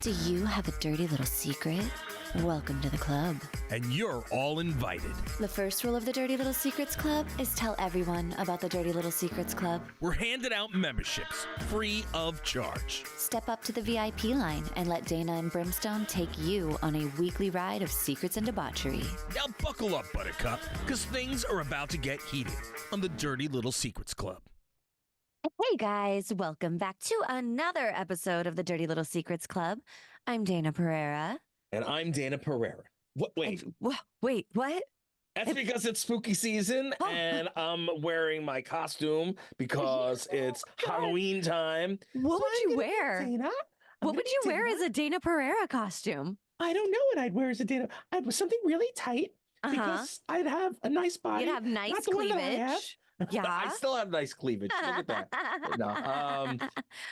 Do you have a dirty little secret? Welcome to the club. And you're all invited. The first rule of the Dirty Little Secrets Club is tell everyone about the Dirty Little Secrets Club. We're handing out memberships free of charge. Step up to the VIP line and let Dayna and Brimstone take you on a weekly ride of secrets and debauchery. Now buckle up, Buttercup, because things are about to get heated on the Dirty Little Secrets Club. Hey guys, welcome back to another episode of the Dirty Little Secrets Club. I'm Dayna Pereira. And I'm Dayna Pereira. Wait, what? that's because it's spooky season and I'm wearing my costume because it's Halloween time. What would you wear? Dayna? What would you wear as a Dayna Pereira costume? I don't know what I'd wear as a Dayna. I'd wear something really tight because I'd have a nice body. You'd have nice Not the one that I have. cleavage. Yeah. I still have nice cleavage. Look at that. No,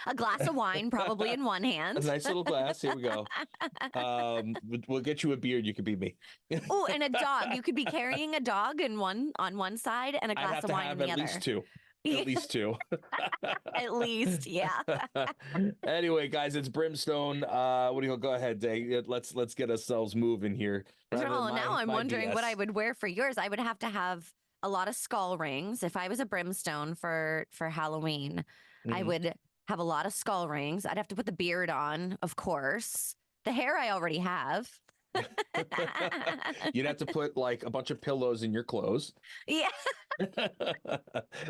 A glass of wine probably in one hand. a nice little glass. Here we go. We'll get you a beard. You could be me. Oh, and a dog. You could be carrying a dog on one side and a I'd glass have of to wine have on the at other. least two. At least two. At least, yeah. Anyway, guys, it's Brimstone. What do you go ahead, Day? Let's get ourselves moving here. Oh, now I'm wondering what I would wear for yours. I would have to have a lot of skull rings. If I was a Brimstone for Halloween, I would have a lot of skull rings. I'd have to put the beard on, of course. The hair I already have. You'd have to put like a bunch of pillows in your clothes. Yeah.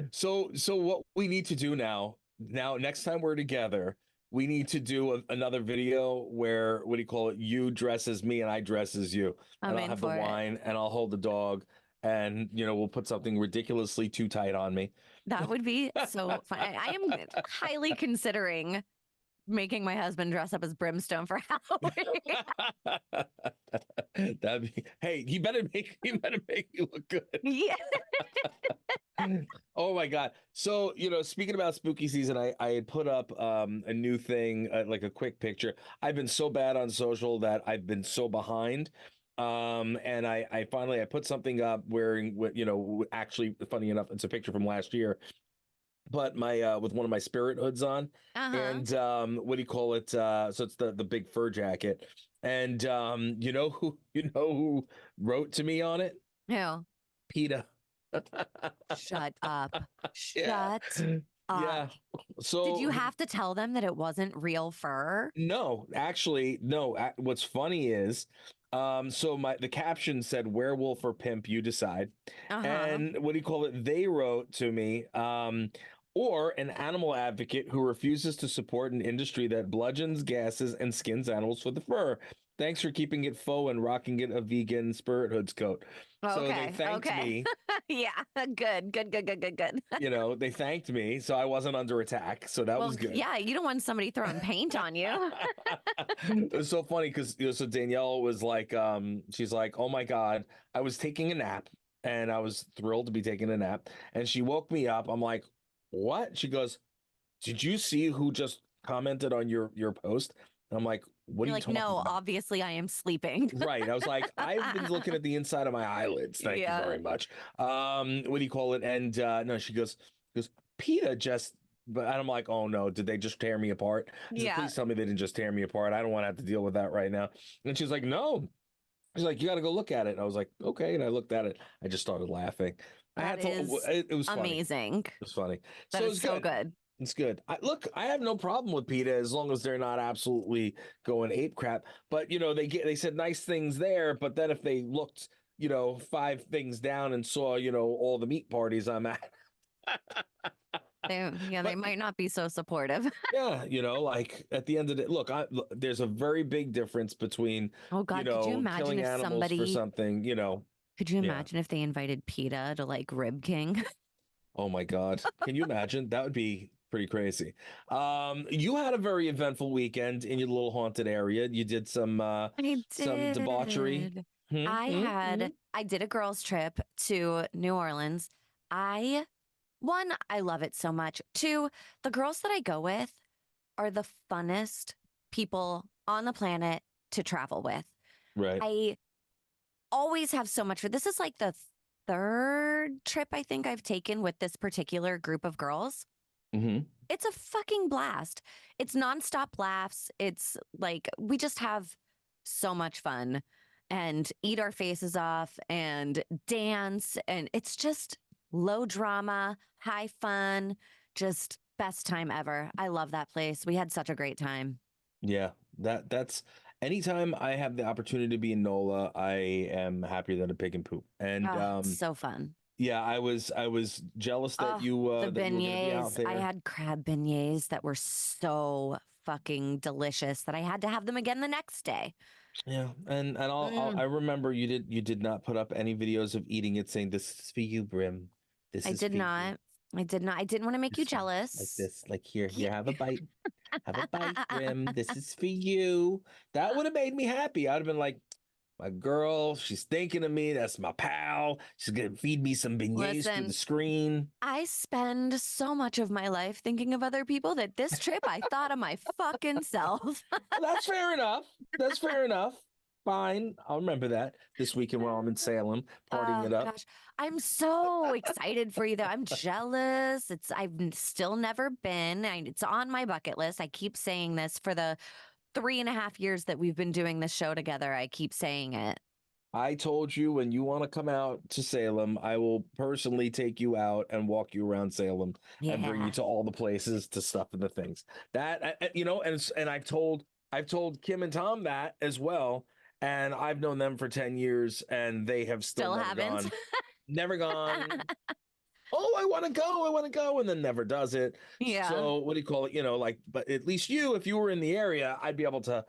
So what we need to do now, next time we're together, we need to do another video where, what do you call it? You dress as me and I dress as you. I'm and I'll in have for the it. wine and I'll hold the dog. And, we'll put something ridiculously too tight on me. That would be so fun. I am highly considering making my husband dress up as Brimstone for Halloween. Hey, he better make you look good. Yeah. Oh my God. So, speaking about spooky season, I had put up a new thing, like a quick picture. I've been so bad on social that I've been so behind. And I finally put something up wearing what, actually funny enough, it's a picture from last year, but my with one of my spirit hoods on. And what do you call it? So it's the big fur jacket. And you know who wrote to me on it? Who? PETA. Shut up. Yeah. Shut up. Yeah. So Did you have to tell them that it wasn't real fur? No, actually, no. What's funny is, so the caption said "werewolf or pimp, you decide." And what do you call it? They wrote to me, or an animal advocate who refuses to support an industry that bludgeons, gasses, and skins animals for the fur. Thanks for keeping it faux and rocking it a vegan spirit hoods coat. So they thanked me. Yeah, good. They thanked me, so I wasn't under attack. So that was good. Yeah, you don't want somebody throwing paint on you. It was so funny because so Danielle was like, she's like, oh my God, I was taking a nap and I was thrilled to be taking a nap. And she woke me up. I'm like, what? She goes, did you see who just commented on your post? And I'm like, what You're are you talking no, about? obviously I am sleeping. Right. I was like, I've been looking at the inside of my eyelids. Thank you very much. What do you call it? And no, she goes, PETA just, but I'm like, oh no, did they just tear me apart? Yeah. Please tell me they didn't just tear me apart. I don't want to have to deal with that right now. And she's like, no. She's like, you got to go look at it. And I was like, okay. And I looked at it. I just started laughing. It was funny. Amazing. It was funny. That is so good. It's good. I have no problem with PETA as long as they're not absolutely going ape crap. But they said nice things there. But then if they looked, 5 things down and saw, all the meat parties I'm at. They might not be so supportive. Yeah, like at the end of the look, there's a very big difference between could you imagine killing if animals somebody for something, Could you imagine if they invited PETA to like Rib King? Oh my God. Can you imagine? That would be pretty crazy. You had a very eventful weekend in your little haunted area. You did some debauchery. I did a girls trip to New Orleans. One, I love it so much. Two, the girls that I go with are the funnest people on the planet to travel with. Right. I always have so much fun. This is like the third trip I think I've taken with this particular group of girls. It's a fucking blast. It's nonstop laughs. It's like we just have so much fun and eat our faces off and dance. And it's just low drama, high fun, just best time ever. I love that place. We had such a great time. Yeah, that's anytime I have the opportunity to be in NOLA, I am happier than a pig and poop. And Oh, it's so fun. yeah, I was jealous Oh, the that you were going to be out beignets. I there. had crab beignets that were so fucking delicious that I had to have them again the next day. Yeah, and I Mm, remember you did not put up any videos of eating it saying this is for you, Brim. This I is did for you. not. I did not. I didn't want to make you This one, like jealous. this, like here, Yeah. here, have a bite. Have a bite, Brim. This is for you. That would have made me happy. I'd have been like, my girl, she's thinking of me. That's my pal. She's gonna feed me some beignets through the Listen, screen. I spend so much of my life thinking of other people that this trip I thought of my fucking self. That's fair enough. That's fair enough. Fine. I'll remember that this weekend while I'm in Salem, partying Oh it up. gosh, I'm so excited for you though. I'm jealous. Still never been. It's on my bucket list. I keep saying this for the 3.5 years that we've been doing this show together. I keep saying it. I told you when you want to come out to Salem, I will personally take you out and walk you around Salem and bring you Yeah. to all the places to stuff and the things that and I've told Kim and Tom that as well, and I've known them for 10 years and they have still Still haven't. never gone. Oh, I want to go, and then never does it. Yeah. So what do you call it? Like, but at least you, if you were in the area, I'd be able to,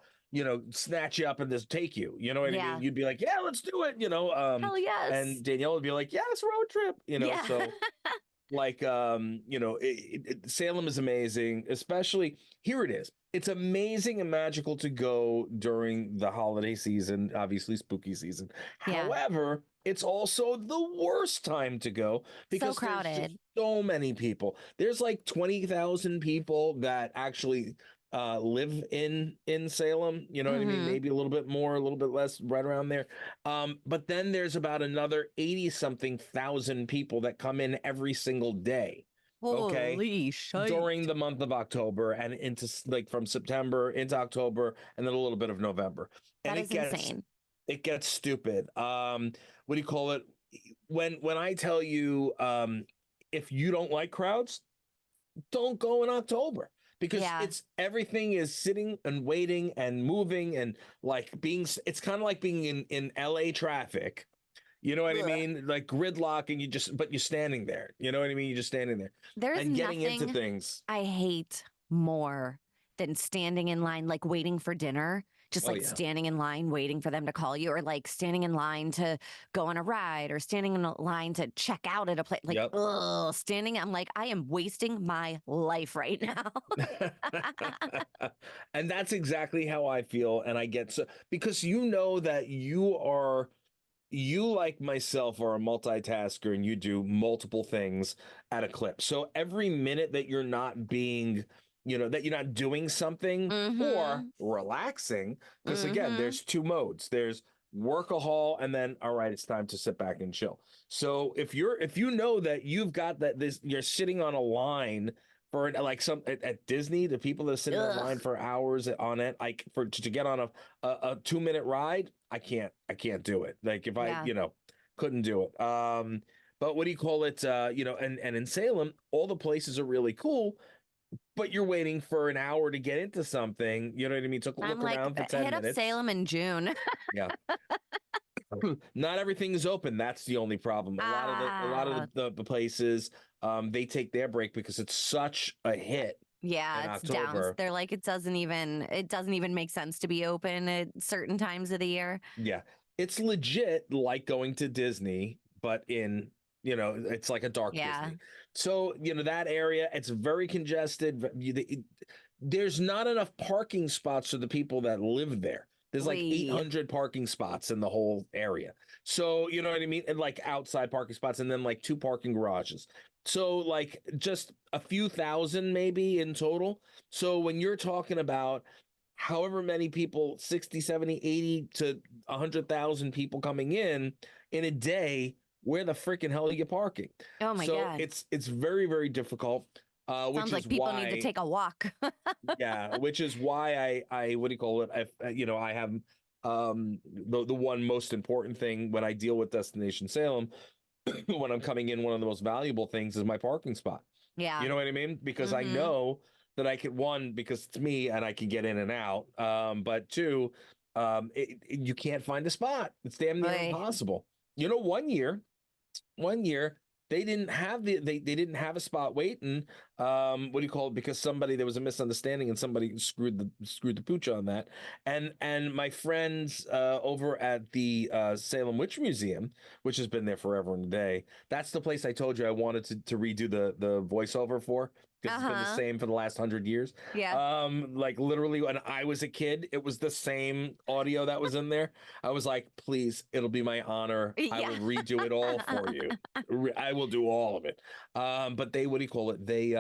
snatch you up and just take you. You know what I mean? Yeah. You'd be like, yeah, let's do it. Hell yes. And Danielle would be like, yeah, it's a road trip. Yeah. So like Salem is amazing, especially here it is. It's amazing and magical to go during the holiday season, obviously spooky season. Yeah. However, it's also the worst time to go So because there's just crowded. so many people. There's like 20,000 people that actually live in Salem, you know what I mean? Hmm. Maybe a little bit more, a little bit less, right around there. But then there's about another 80 something thousand people that come in every single day. Okay. Holy shit. During the month of October and into like from September into October and then a little bit of November. And That is insane. it gets stupid. What do you call it? When I tell you if you don't like crowds, don't go in October because Yeah. it's everything is sitting and waiting and moving and like it's kind of like being in LA traffic. You know what I Ugh. mean? Like gridlock and but you're standing there. You know what I mean? You're just standing there There's and getting into nothing things. I hate more than standing in line, like waiting for dinner, just Oh, like yeah. standing in line, waiting for them to call you, or like standing in line to go on a ride, or standing in a line to check out at a place. Like, Yep. ugh, standing. I'm like, I am wasting my life right now. And that's exactly how I feel. And I get so because you know that you like myself are a multitasker and you do multiple things at a clip. So every minute that you're not being, that you're not doing something or relaxing, because again, there's two modes. There's workahol and then all right, it's time to sit back and chill. So if you know that you've got you're sitting on a line for like at Disney, the people that are sitting in line for hours on it, like to get on a 2-minute ride, I can't do it. Like if I, couldn't do it. But what do you call it? And in Salem, all the places are really cool, but you're waiting for an hour to get into something. You know what I mean? Look I'm like, around for 10 hit up minutes. Salem in June. Yeah. Not everything is open. That's the only problem. A lot of the places, they take their break because it's such a hit. Yeah, in it's down. October. They're like, it doesn't even make sense to be open at certain times of the year. Yeah. It's legit like going to Disney, but it's like a dark Disney. So, that area, it's very congested. There's not enough parking spots for the people that live there. There's like 800 parking spots in the whole area. So, you know what I mean? And like outside parking spots and then like 2 parking garages. So like just a few thousand maybe in total. So when you're talking about however many people, 60, 70, 80 to 100,000 people coming in a day, where the freaking hell are you parking? Oh my God. It's very, very difficult. which Sounds like is people need to why, take a walk. yeah, which is why I what do you call it? I have the one most important thing when I deal with Destination Salem when I'm coming in, one of the most valuable things is my parking spot. Yeah. You know what I mean? Because I Mm-hmm. know that I can, one, because it's me and I can get in and out. But two, you can't find a spot. It's damn near Oy. impossible. You know, one year they didn't have a spot waiting. What do you call it? Because somebody, there was a misunderstanding and somebody screwed the pooch on that. And my friends over at the Salem Witch Museum, which has been there forever and a day, that's the place I told you I wanted to redo the voiceover for, because it's been the Uh-huh. same for the last 100 years. Yeah. Like literally when I was a kid, it was the same audio that was in there. I was like, please, it'll be my honor. I Yeah. will redo it all for you. I will do all of it. But they, what do you call it? They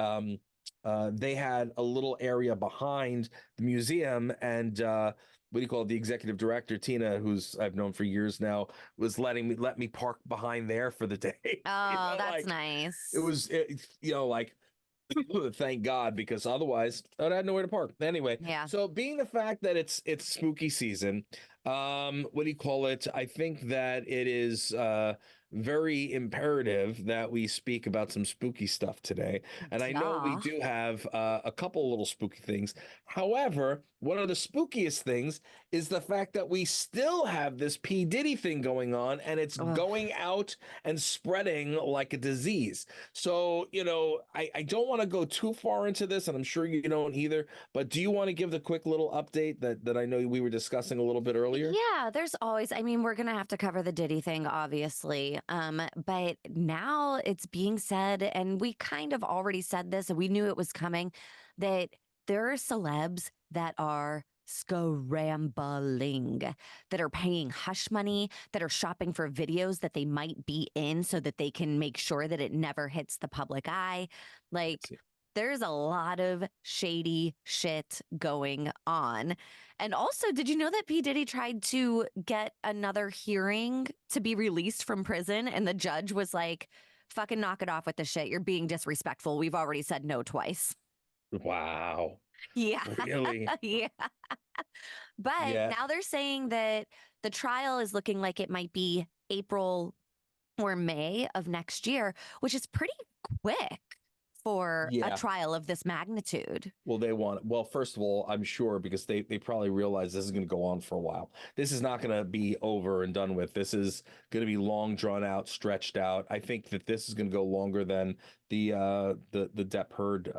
had a little area behind the museum, and what do you call it? The executive director, Tina, who's I've known for years now, was let me park behind there for the day. Oh, that's Like nice. it was, like thank God, because otherwise I'd have nowhere to park. Anyway, Yeah. so being the fact that it's spooky season, what do you call it? I think that it is very imperative that we speak about some spooky stuff today. And I know we Yeah. do have a couple little spooky things. However, one of the spookiest things is the fact that we still have this P. Diddy thing going on, and it's Ugh. going out and spreading like a disease. So, I don't want to go too far into this, and I'm sure you don't either, but do you want to give the quick little update that I know we were discussing a little bit earlier? Yeah, there's always, I mean, we're going to have to cover the Diddy thing, obviously. But now it's being said, and we kind of already said this, and we knew it was coming, that there are celebs that are scrambling, that are paying hush money, that are shopping for videos that they might be in so that they can make sure that it never hits the public eye. Like, there's a lot of shady shit going on. And also, did you know that P. Diddy tried to get another hearing to be released from prison? And the judge was like, fucking knock it off with the shit. You're being disrespectful. We've already said no twice. Wow. Yeah. Really? Yeah. But Yeah. now they're saying that the trial is looking like it might be April or May of next year, which is pretty quick for a Yeah. trial of this magnitude. Well, first of all, I'm sure because they probably realize this is going to go on for a while. This is not going to be over and done with. This is going to be long drawn out, stretched out. I think that this is going to go longer than the Depp Heard.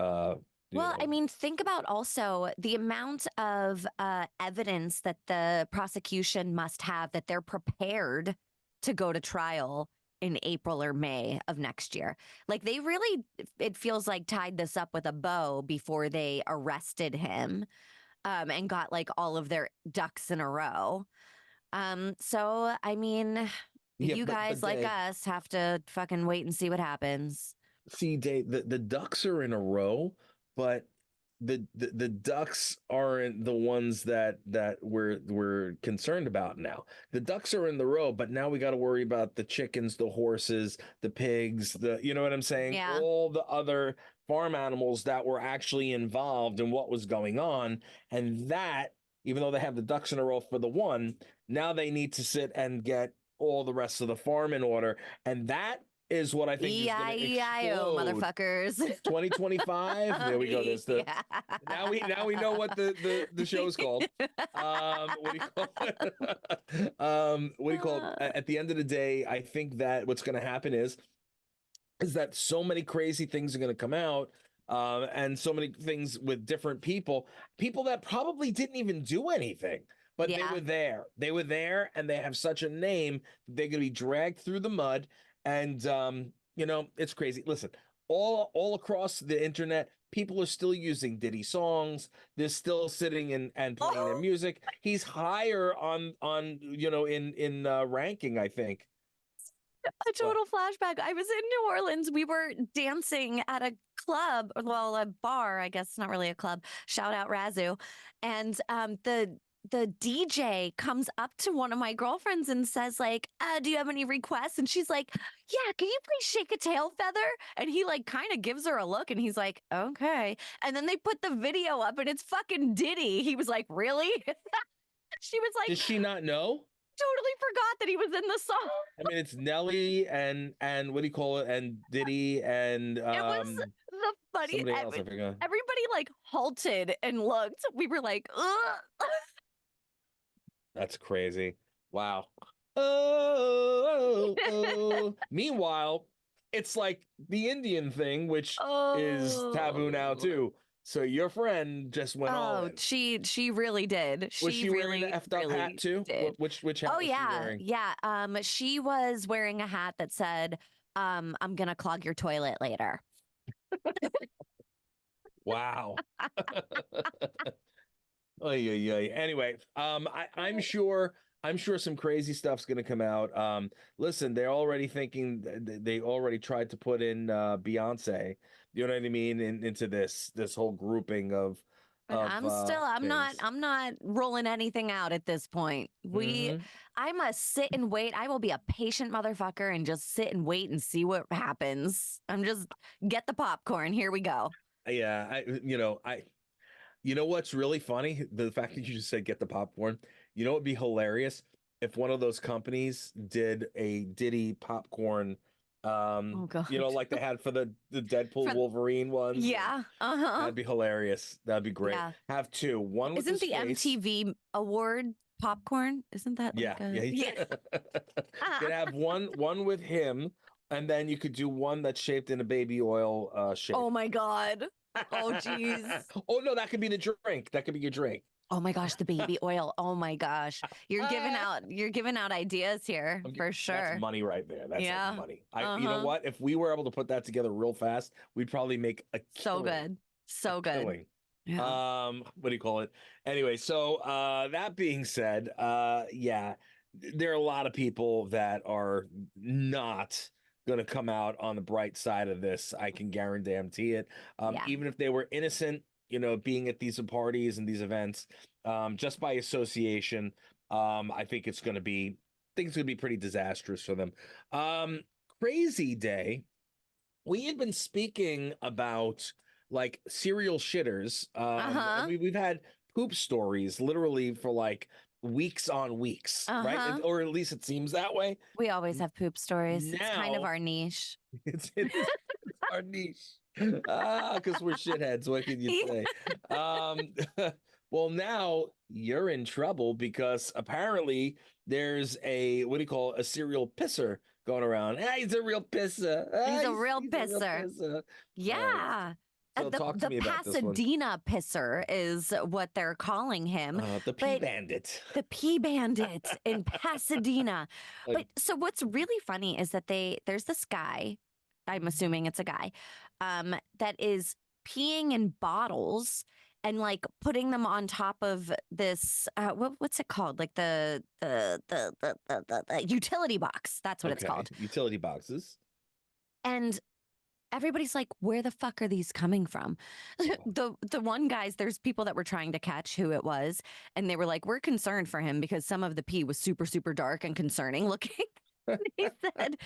Well, I mean, think about also the amount of evidence that the prosecution must have that they're prepared to go to trial in April or May of next year. Like they really, it feels like tied this up with a bow before they arrested him and got like all of their ducks in a row. So, I mean, Yeah, you guys but like Dave, us have to fucking wait and see what happens. see, Dave, the ducks are in a row, but the ducks aren't the ones that we're concerned about now. The ducks are in the row, but now we got to worry about the chickens, the horses, the pigs, you know what I'm saying? Yeah. All the other farm animals that were actually involved in what was going on. And that, even though they have the ducks in a row for the one, now they need to sit and get all the rest of the farm in order. And that is what I think is going to E-I-E-I-O, explode. motherfuckers. 2025. There we go. There's the Yeah. now we know what the show's called. What do you call it? What do you call it? At the end of the day, I think that what's going to happen is that so many crazy things are going to come out. And so many things with different people that probably didn't even do anything, but they Yeah. were there. They were there, and they have such a name. They're going to be dragged through the mud, and it's crazy. Listen, all across the internet, people are still using Diddy songs. They're still sitting and playing their music. He's higher on in ranking, I think. A total flashback. I was in New Orleans. We were dancing at a club, well, a bar, I guess, not really a club. Shout out Razoo. And the the DJ comes up to one of my girlfriends and says, like, do you have any requests? And she's like, yeah, can you please shake a tail feather? And he like kind of gives her a look and he's like, okay. And then they put the video up and it's fucking Diddy. He was like, really? She was like, did she not know? Totally forgot that he was in the song. I mean, it's Nelly and what do you call it? And Diddy and It was the funny. somebody else. I forgot. Everybody like halted and looked. We were like, ugh. That's crazy. Wow. Oh. Meanwhile, it's like the Indian thing, which is taboo now too. So your friend just went all in. She really did. Was she really, wearing an effed up hat too? Which hat was she wearing? Yeah. She was wearing a hat that said, I'm gonna clog your toilet later. Wow. Anyway, I'm sure some crazy stuff's gonna come out. Listen, they're already thinking they already tried to put in Beyonce. You know what I mean? Into this whole grouping of. I'm not rolling anything out at this point. I must sit and wait. I will be a patient motherfucker and just sit and wait and see what happens. I'm just get the popcorn. Here we go. Yeah, you know what's really funny? The fact that you just said get the popcorn. You know what'd be hilarious? If one of those companies did a Diddy popcorn, like they had for the Deadpool Wolverine ones. Yeah. That'd be hilarious. That'd be great. Yeah. Have two. One with Isn't the MTV award popcorn? Isn't that yeah. You could have one with him, and then you could do one that's shaped in a baby oil shape. Oh my God. Oh geez. Oh no, that could be the drink. That could be your drink. Oh my gosh, the baby oil. Oh my gosh. You're giving out ideas here for sure. That's money right there. That's like money. You know Uh-huh. what? If we were able to put that together real fast, we'd probably make a So good. So good. killing. Yeah. What do you call it? Anyway, so that being said, yeah, there are a lot of people that are not going to come out on the bright side of this. I can guarantee it. Even if they were innocent, being at these parties and these events, just by association, I think it's going to be pretty disastrous for them. Crazy day. We had been speaking about like serial shitters. We've had poop stories literally for like weeks on weeks, right? Or at least it seems that way. We always have poop stories. It's kind of our niche. It's our niche. Because we're shitheads. What can you say? Well, now you're in trouble because apparently there's a serial pisser going around. Hey, he's a real pisser. He's a real pisser. Yeah. So talk to me about this one. Pasadena pisser is what they're calling him. The pee bandit. The pee bandit in Pasadena. But so what's really funny is that there's this guy, I'm assuming it's a guy, that is peeing in bottles and like putting them on top of this what's it called, like the utility box. That's what it's called. Utility boxes. And everybody's like, where the fuck are these coming from? The one guys, there's people that were trying to catch who it was, and they were like, we're concerned for him because some of the pee was super, super dark and concerning looking. He said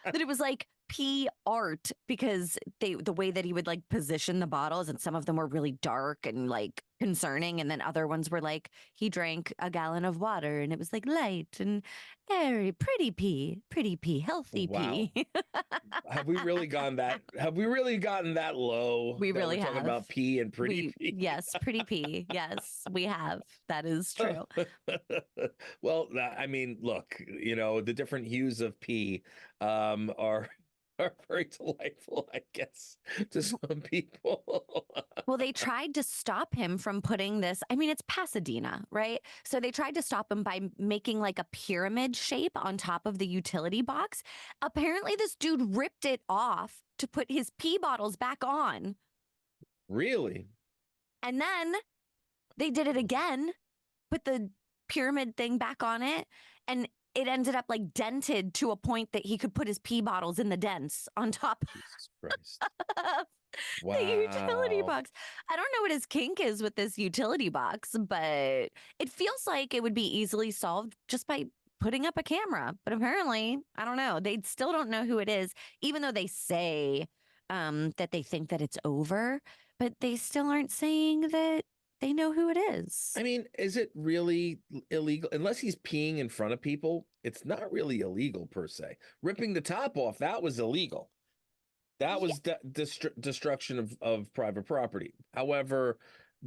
that it was like pee art because the way that he would like position the bottles, and some of them were really dark and like concerning, and then other ones were like he drank a gallon of water and it was like light and airy, pretty pee, healthy pee. Have we really gotten that low? We really have. Talking about pee and pretty pee. Yes, pretty pee. Yes, we have. That is true. Well, I mean, look, the different hues of pee are very delightful, I guess, to some people. Well, they tried to stop him from putting this. I mean, it's Pasadena, right? So they tried to stop him by making like a pyramid shape on top of the utility box. Apparently, this dude ripped it off to put his pee bottles back on. Really? And then they did it again, put the pyramid thing back on it, and it ended up like dented to a point that he could put his pee bottles in the dents on top. Jesus Christ. The utility Wow. box. I don't know what his kink is with this utility box, but it feels like it would be easily solved just by putting up a camera. But apparently, I don't know. They still don't know who it is, even though they say that they think that it's over, but they still aren't saying that they know who it is. I mean, is it really illegal? Unless he's peeing in front of people, it's not really illegal per se. Ripping the top off, that was illegal. That Yeah. was destruction of private property. However,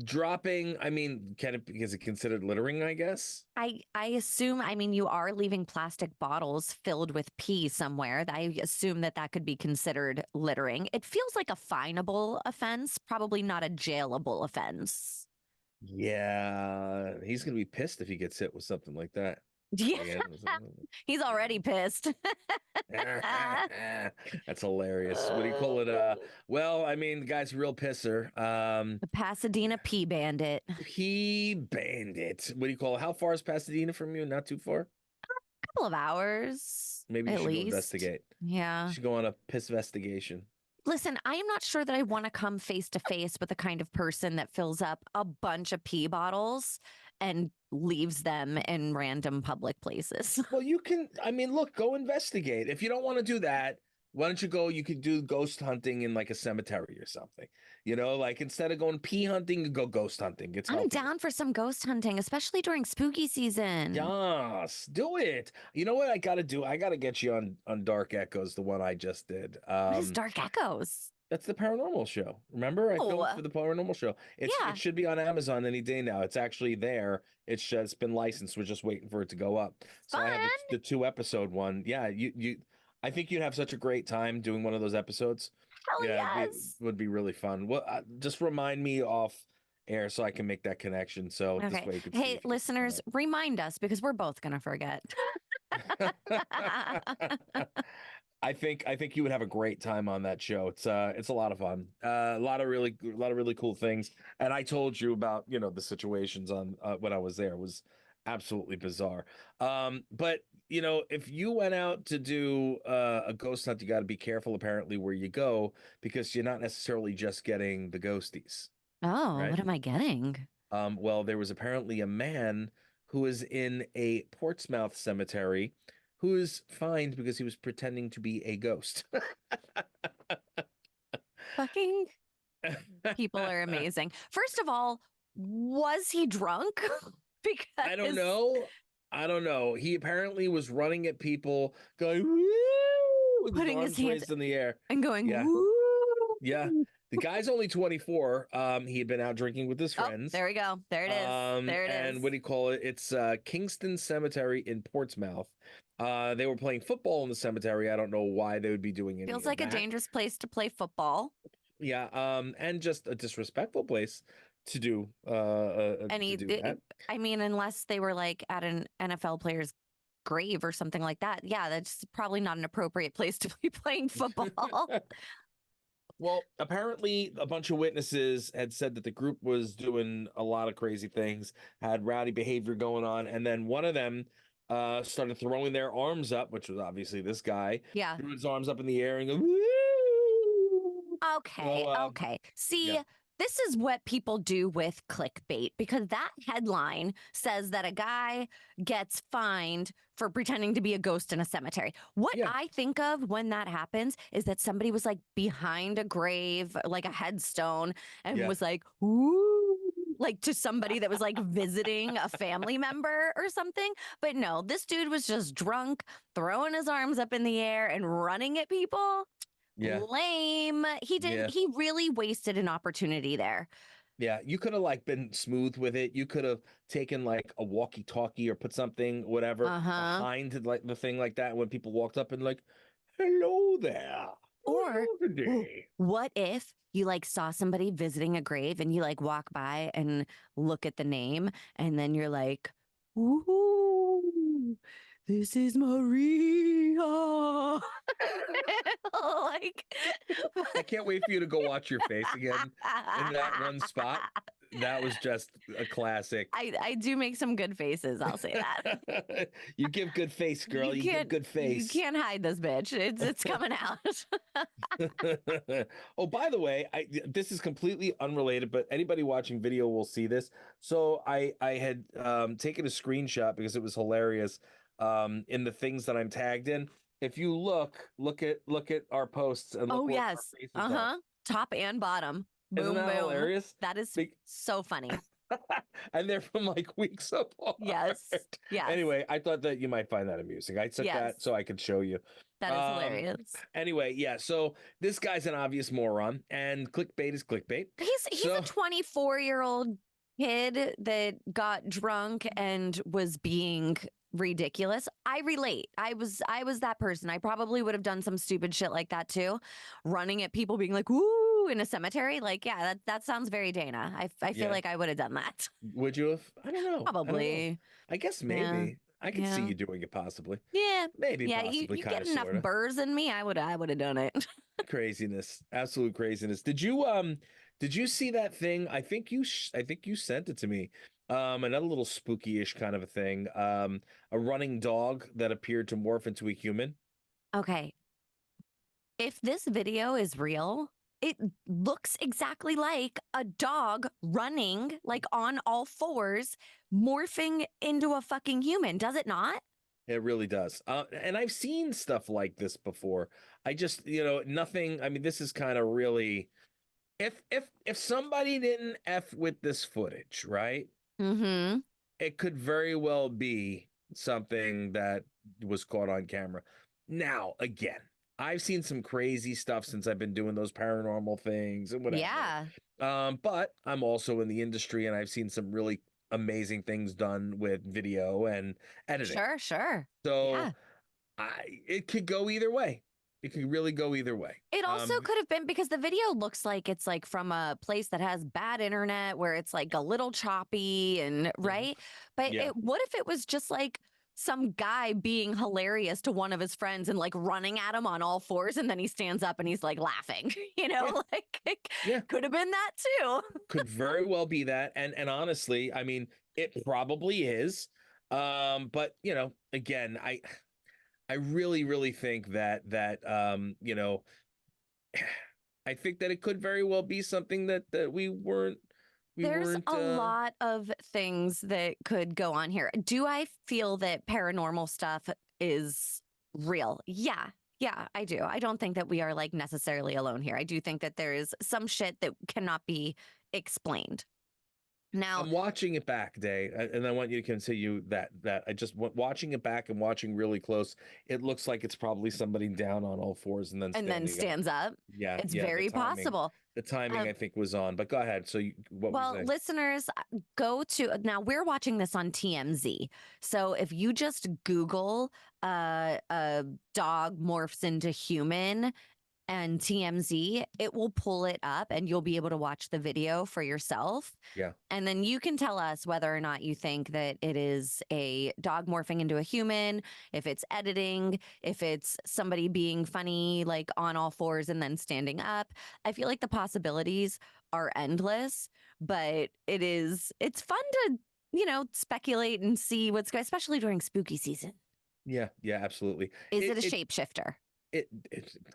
dropping, I mean, is it considered littering, I guess? I assume, I mean, you are leaving plastic bottles filled with pee somewhere. I assume that that could be considered littering. It feels like a finable offense, probably not a jailable offense. Yeah, he's gonna be pissed if he gets hit with something like that. Yeah, Again, he's already pissed. that's hilarious. What do you call it? Well, I mean, the guy's a real pisser. The Pasadena pee bandit. He bandit. What do you call it? How far is Pasadena from you? Not too far. Couple of hours, Maybe you at should go least. investigate. You Yeah. should go on a piss investigation. Listen, I am not sure that I want to come face to face with the kind of person that fills up a bunch of pee bottles and leaves them in random public places. Well, you can, I mean, look, go investigate. If you don't want to do that, why don't you go? You could do ghost hunting in like a cemetery or something. You know, like instead of going pee hunting, you go ghost hunting. It's I'm healthier. down for some ghost hunting, especially during spooky season. Yes, do it. You know what I got to do? I got to get you on Dark Echoes, the one I just did. What is Dark Echoes? That's the paranormal show. Remember, I filmed Oh, for the paranormal show. It yeah. should be on Amazon any day now. It's actually there. It's been licensed. We're just waiting for it to go up. So I have Fun. the 2 episode one. Yeah, you. I think you'd have such a great time doing one of those episodes. Hell Yeah, yes. would be really fun. Well, just remind me off air so I can make that connection. So this Okay. way you can see. Hey, listeners, remind us because we're both going to forget. I think you would have a great time on that show. It's a lot of fun. A lot of really cool things. And I told you about, the situations on when I was there. It was absolutely bizarre. But if you went out to do a ghost hunt, you got to be careful apparently where you go because you're not necessarily just getting the ghosties, Oh, right? what am I getting? Well, there was apparently a man who was in a Portsmouth cemetery who was fined because he was pretending to be a ghost. Fucking people are amazing. First of all, was he drunk? Because I don't know. He apparently was running at people, going woo, with putting his his arms hands raised in the air. and going, Yeah. woo. Yeah. The guy's only 24. He had been out drinking with his friends. There we go. There it is. There it is. And what do you call it? It's Kingston Cemetery in Portsmouth. They were playing football in the cemetery. I don't know why they would be doing any Feels of like a that. dangerous place to play football. Yeah, and just a disrespectful place to do that. I mean, unless they were like at an NFL player's grave or something like that. Yeah, that's probably not an appropriate place to be playing football. Well, apparently a bunch of witnesses had said that the group was doing a lot of crazy things, had rowdy behavior going on, and then one of them started throwing their arms up, which was obviously this guy. Yeah. Threw his arms up in the air and go, woo! Okay. So, Okay. See, yeah. this is what people do with clickbait because that headline says that a guy gets fined for pretending to be a ghost in a cemetery. What I think of when that happens is that somebody was like behind a grave, like a headstone, and was like, ooh, like to somebody that was like visiting a family member or something. But no, this dude was just drunk, throwing his arms up in the air and running at people. Yeah. Lame. He really wasted an opportunity there. Yeah, you could have like been smooth with it. You could have taken like a walkie-talkie or put something, whatever, behind like the thing like that when people walked up and like, hello there. Or what if you like saw somebody visiting a grave and you like walk by and look at the name and then you're like, ooh, this is Maria. Like, I can't wait for you to go watch your face again in that one spot. That was just a classic. I do make some good faces. I'll say that. You give good face, girl. You give good You face. can't hide this bitch. It's coming out. Oh, by the way, this is completely unrelated, but anybody watching video will see this. So I had taken a screenshot because it was hilarious in the things that I'm tagged in. If you look at our posts and look Oh what our yes. faces are. Uh-huh. Top and bottom. Isn't Boom that boom. hilarious? That is so funny. And they're from like weeks apart. Yes. Yes. Anyway, I thought that you might find that amusing. I took that so I could show you. That is hilarious. Anyway, yeah. So this guy's an obvious moron, and clickbait is clickbait. He's a 24-year-old kid that got drunk and was being ridiculous. I relate. I was that person. I probably would have done some stupid shit like that too, running at people, being like, "Woo!" in a cemetery. Like, yeah, that sounds very Dana. I feel like I would have done that. Would you have? I don't know. Probably. I guess maybe. I could see you doing it possibly. Yeah. Maybe. Yeah. Possibly. You get enough burrs in me. I would have done it. Craziness. Absolute craziness. Did you see that thing? I think you sent it to me. Another little spooky-ish kind of a thing. A running dog that appeared to morph into a human. Okay. If this video is real, it looks exactly like a dog running like on all fours, morphing into a fucking human. Does it not? It really does. And I've seen stuff like this before. I just, nothing. I mean, this is kind of really, if somebody didn't F with this footage, right? Mm-hmm. It could very well be something that was caught on camera. Now, again, I've seen some crazy stuff since I've been doing those paranormal things and whatever. Yeah. But I'm also in the industry, and I've seen some really amazing things done with video and editing. Sure. So yeah. It could go either way. It could really go either way. It also could have been, because the video looks like it's like from a place that has bad internet where it's like a little choppy and right. But what if it was just like some guy being hilarious to one of his friends and like running at him on all fours, and then he stands up and he's like laughing, like it could have been that too. Could very well be that. And honestly, I mean, it probably is. But again, I really, really think that I think that it could very well be something that we weren't. There's a lot of things that could go on here. Do I feel that paranormal stuff is real? Yeah, I do. I don't think that we are like necessarily alone here. I do think that there is some shit that cannot be explained. Now, I'm watching it back, Day, and I want you to continue that. I just watching it back and watching really close. It looks like it's probably somebody down on all fours and then stands up. Yeah, it's very possible. The timing, I think, was on. But go ahead. So, what were you saying? Listeners, go to now. We're watching this on TMZ. So if you just Google a dog morphs into human and TMZ, it will pull it up and you'll be able to watch the video for yourself. Yeah. And then you can tell us whether or not you think that it is a dog morphing into a human, if it's editing, if it's somebody being funny, like on all fours and then standing up. I feel like the possibilities are endless, but it's fun to, speculate and see what's going, especially during spooky season. Yeah, absolutely. Is it a shapeshifter? It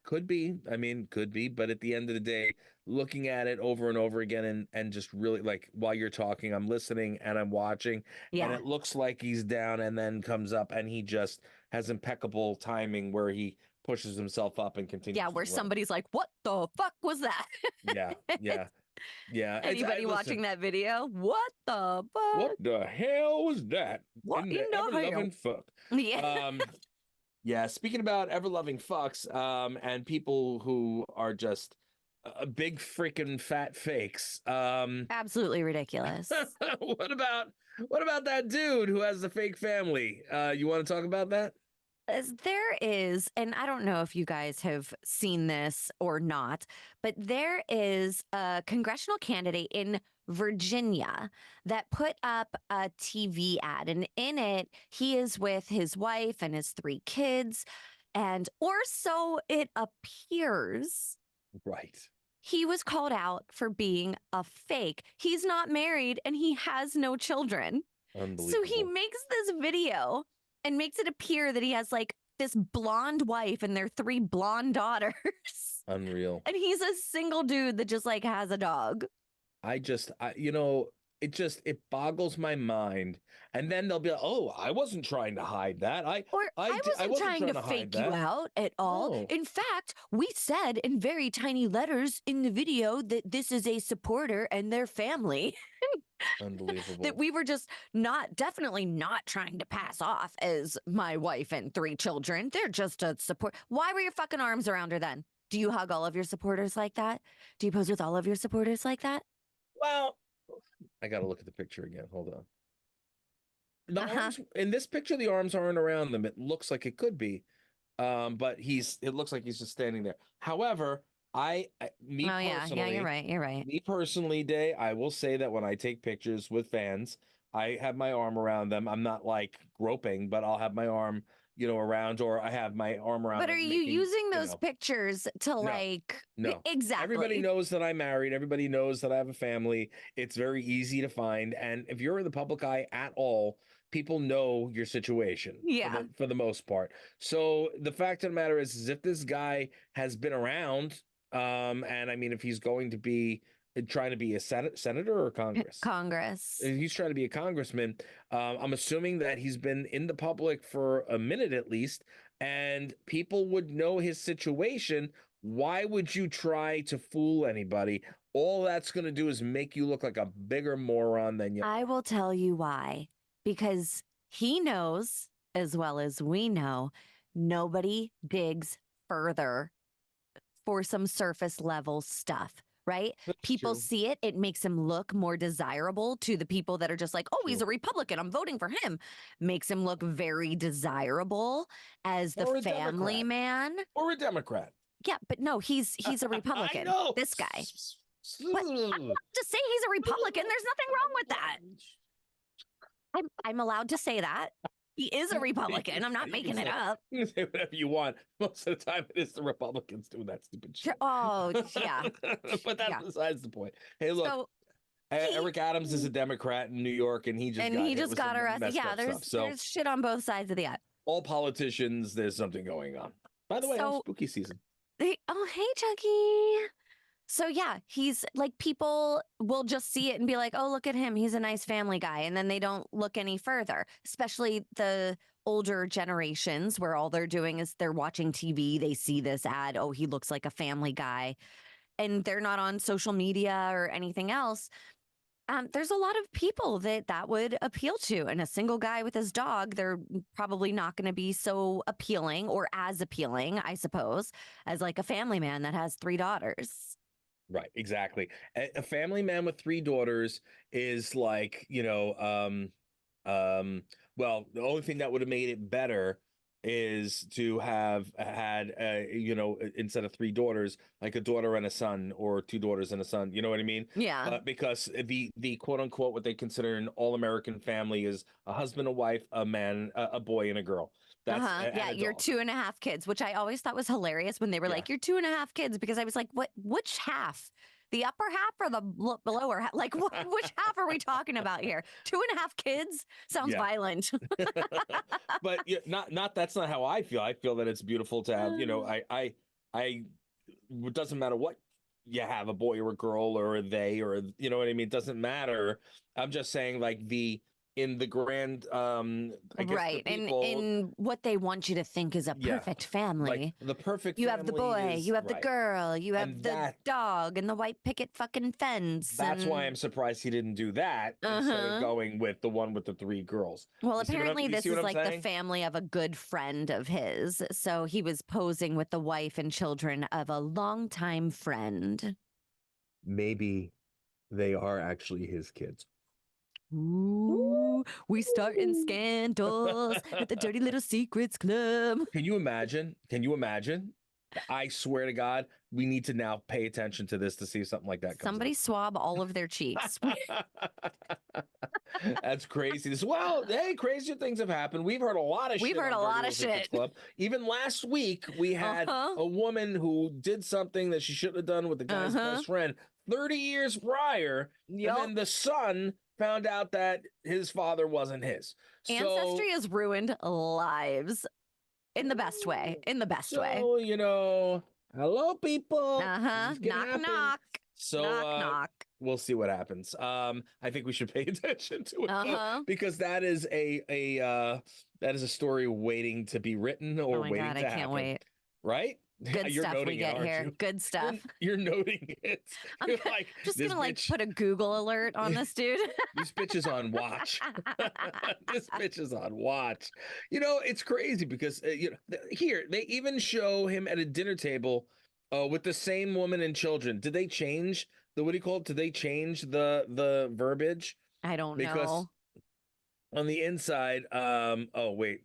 could be. I mean, could be. But at the end of the day, looking at it over and over again and just really like while you're talking, I'm listening and I'm watching. Yeah. And it looks like he's down and then comes up and he just has impeccable timing where he pushes himself up and continues. Yeah, where somebody's like, what the fuck was that? Yeah. Anybody watching that video? What the fuck? What the hell was that? What in the ever-loving fuck? Yeah. Yeah, speaking about ever-loving fucks, and people who are just big freaking fat fakes. Absolutely ridiculous. What about that dude who has the fake family? You want to talk about that? There is, and I don't know if you guys have seen this or not, but there is a congressional candidate in Virginia that put up a TV ad, and in it, he is with his wife and his 3 kids, or so it appears. Right. he was called out for being a fake. He's not married and he has no children. So he Unbelievable. makes this video and makes it appear that he has like this blonde wife and their 3 blonde daughters. Unreal. And he's a single dude that just like has a dog. It boggles my mind. And then they'll be like, "Oh, I wasn't trying to hide that. I wasn't trying to fake you out at all. No. In fact, we said in very tiny letters in the video that this is a supporter and their family." Unbelievable. That we were just definitely not trying to pass off as my wife and 3 children. They're just a support. Why were your fucking arms around her then? Do you hug all of your supporters like that? Do you pose with all of your supporters like that? Well, I got to look at the picture again. Hold on. The arms, in this picture, the arms aren't around them. It looks like it could be, but it looks like he's just standing there. However, personally, yeah, you're right. Me personally, Day, I will say that when I take pictures with fans, I have my arm around them. I'm not like groping, but I'll have my arm, around, or I have my arm around. But are you using those pictures to No. Exactly. Everybody knows that I'm married. Everybody knows that I have a family. It's very easy to find. And if you're in the public eye at all, people know your situation. Yeah. For the most part. So the fact of the matter is if this guy has been around, and I mean, if he's going to be trying to be a senator or Congress, if he's trying to be a congressman, I'm assuming that he's been in the public for a minute at least, and people would know his situation. Why would you try to fool anybody? All that's going to do is make you look like a bigger moron than you are. I will tell you why. Because he knows, as well as we know, nobody digs further for some surface level stuff, right? People see it. It makes him look more desirable to the people that are just like, oh, he's a Republican, I'm voting for him. Makes him look very desirable as the family man. Or a Democrat. Yeah, but no, he's a Republican. I know. This guy. But I'm allowed to say he's a Republican. There's nothing wrong with that. I'm allowed to say that. He is a Republican. I'm not making it up. You can say whatever you want. Most of the time, it is the Republicans doing that stupid shit. Oh, yeah. But that's besides the point. Hey, look. Eric Adams is a Democrat in New York, and he just got arrested. Yeah, there's shit on both sides of the aisle. All politicians, there's something going on. By the way, spooky season. Hey, Chucky. So yeah, he's like, people will just see it and be like, oh, look at him. He's a nice family guy. And then they don't look any further, especially the older generations where all they're doing is they're watching TV. They see this ad. Oh, he looks like a family guy. And they're not on social media or anything else. There's a lot of people that would appeal to. And a single guy with his dog, they're probably not going to be so appealing or as appealing, I suppose, as like a family man that has 3 daughters. Right, exactly. A family man with 3 daughters is like, well, the only thing that would have made it better is to have had, instead of 3 daughters, like a daughter and a son, or 2 daughters and a son. You know what I mean? Yeah. Because the quote unquote, what they consider an all-American family is a husband, a wife, a man, a boy, and a girl. That's your 2.5 kids, which I always thought was hilarious when they were like, your 2.5 kids, because I was like, which half? The upper half or the lower half? Like, which half are we talking about here? 2.5 kids sounds violent. But that's not how I feel. I feel that it's beautiful to have, it doesn't matter what you have, a boy or a girl or a they, or, you know what I mean? It doesn't matter. I'm just saying, like, in the grand, I guess, right, in what they want you to think is a perfect family. Like the perfect you have the boy, you have the girl, you have the dog and the white picket fucking fence. That's why I'm surprised he didn't do that instead of going with the one with the 3 girls. Well, apparently this is like the family of a good friend of his. So he was posing with the wife and children of a longtime friend. Maybe they are actually his kids. Ooh, we start in scandals at the Dirty Little Secrets Club. Can you imagine? I swear to God, we need to now pay attention to this to see if something like that comes Somebody up. swab all of their cheeks. That's crazy. Well, hey, crazier things have happened. We've heard a lot of We've shit heard on a Dirty lot Little of Secrets shit. Club. Even last week, we had a woman who did something that she shouldn't have done with the guy's best friend 30 years prior. Yep. And then the son found out that his father wasn't his. Ancestry has ruined lives in the best way. In the best way. So, you know, hello, people. Knock, knock. So, knock. We'll see what happens. I think we should pay attention to it though, because that is a story waiting to be written or waiting to happen. I can't wait. Right? Good You're stuff we get here. you? Good stuff. You're noting it. I'm just gonna like put a Google alert on this dude. This bitch is on watch. This bitch is on watch. You know, it's crazy because you know, here they even show him at a dinner table with the same woman and children. Did they change the what do you call it? Did they change the verbiage? I don't know. On the inside, oh wait.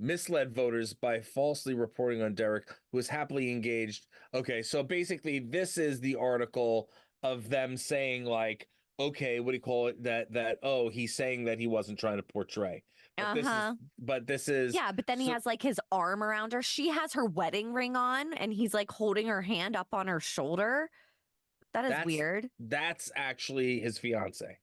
Misled voters by falsely reporting on Derek, who was happily engaged. Okay, so basically, this is the article of them saying, like, okay, what do you call it? That he's saying that he wasn't trying to portray. But this is yeah, but then he has like his arm around her. She has her wedding ring on, and he's like holding her hand up on her shoulder. That's weird. That's actually his fiance.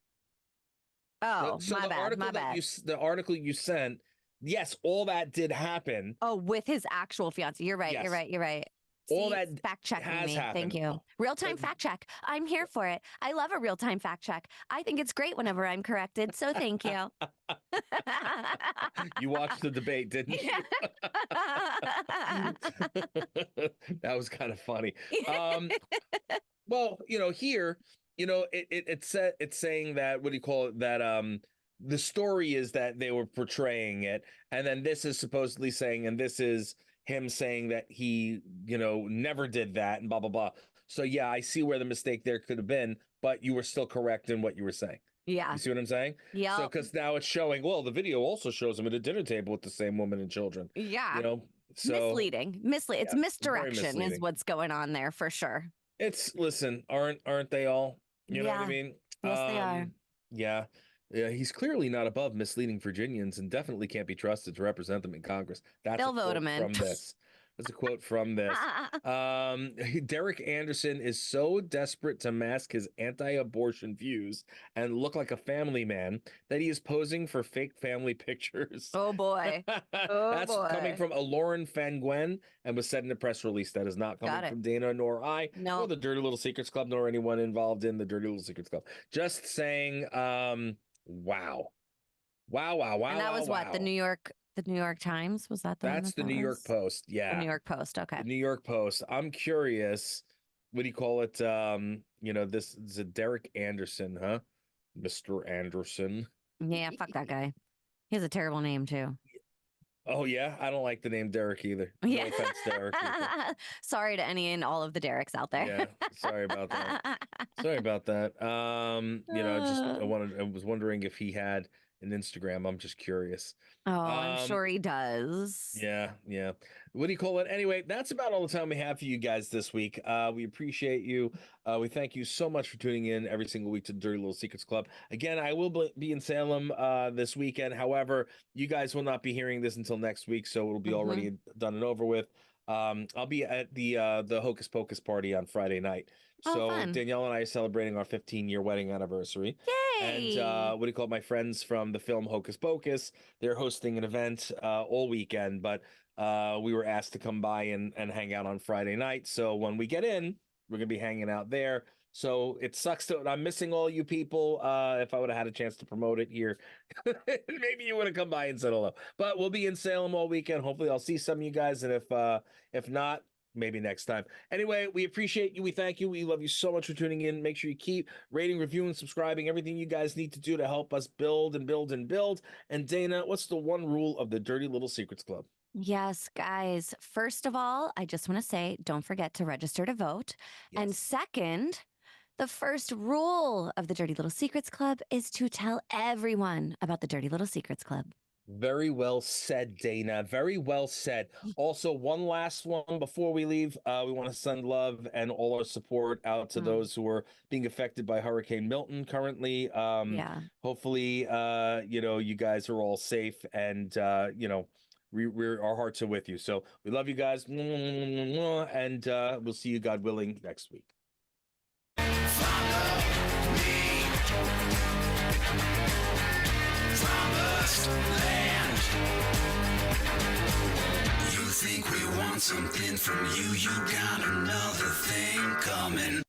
Oh, so my bad. The article you sent. Yes, all that did happen. Oh, with his actual fiance. You're right. Yes. You're right. All that fact checking me. Happened. Thank you. Real-time fact check. I'm here for it. I love a real-time fact check. I think it's great whenever I'm corrected. So thank you. You watched the debate, didn't you? That was kind of funny. Well, you know, here, you know, it's saying that what do you call it? That the story is that they were portraying it, and then this is supposedly saying, and this is him saying that he, you know, never did that, and blah blah blah. So yeah, I see where the mistake there could have been, but you were still correct in what you were saying. Yeah, you see what I'm saying? Yeah. So because now it's showing. Well, the video also shows him at a dinner table with the same woman and children. Yeah, you know, so misleading. It's misdirection is what's going on there for sure. Listen, aren't they all? You know what I mean? Yes, they are. Yeah. Yeah, he's clearly not above misleading Virginians and definitely can't be trusted to represent them in Congress. They'll vote him in. From this. That's a quote from this. Derek Anderson is so desperate to mask his anti-abortion views and look like a family man that he is posing for fake family pictures. Oh, boy. That's coming from Lauren Fanguen and was said in a press release. That is not coming from Dayna nor I, nor the Dirty Little Secrets Club, nor anyone involved in the Dirty Little Secrets Club. Just saying, wow. And that was what, the New York Times? Was that the That's the New York Post. Yeah. The New York Post. Okay. The New York Post. I'm curious. What do you call it? You know, this is a Derek Anderson, huh? Mr. Anderson. Yeah, fuck that guy. He has a terrible name too. Oh yeah, I don't like the name Derek either. No offense, Derek. Sorry to any and all of the Dereks out there. Yeah, sorry about that. You know, I was wondering if he had an Instagram. I'm just curious. Oh, I'm sure he does. Yeah. What do you call it? Anyway, that's about all the time we have for you guys this week. We appreciate you. We thank you so much for tuning in every single week to the Dirty Little Secrets Club. Again, I will be in Salem this weekend. However, you guys will not be hearing this until next week, so it'll be already done and over with. I'll be at the Hocus Pocus party on Friday night. So Danielle and I are celebrating our 15-year wedding anniversary. Yay! And what do you call it? My friends from the film Hocus Pocus, they're hosting an event all weekend, but we were asked to come by and hang out on Friday night. So when we get in, we're going to be hanging out there. So it sucks that I'm missing all you people. If I would have had a chance to promote it here, maybe you would have come by and said hello. But we'll be in Salem all weekend. Hopefully I'll see some of you guys. And if not, maybe next time. Anyway, we appreciate you. We thank you. We love you so much for tuning in. Make sure you keep rating, reviewing, subscribing, everything you guys need to do to help us build and build and build. And Dayna, what's the one rule of the Dirty Little Secrets Club? Yes, guys. First of all, I just want to say, don't forget to register to vote. Yes. And second, the first rule of the Dirty Little Secrets Club is to tell everyone about the Dirty Little Secrets Club. Very well said, Dana. Very well said. Also, one last one before we leave. We want to send love and all our support out to Mm, those who are being affected by Hurricane Milton currently. yeah. Hopefully, you guys are all safe, and our hearts are with you. So we love you guys, and we'll see you, God willing, next week. Follow me. Promised land. You think we want something from you? You got another thing coming.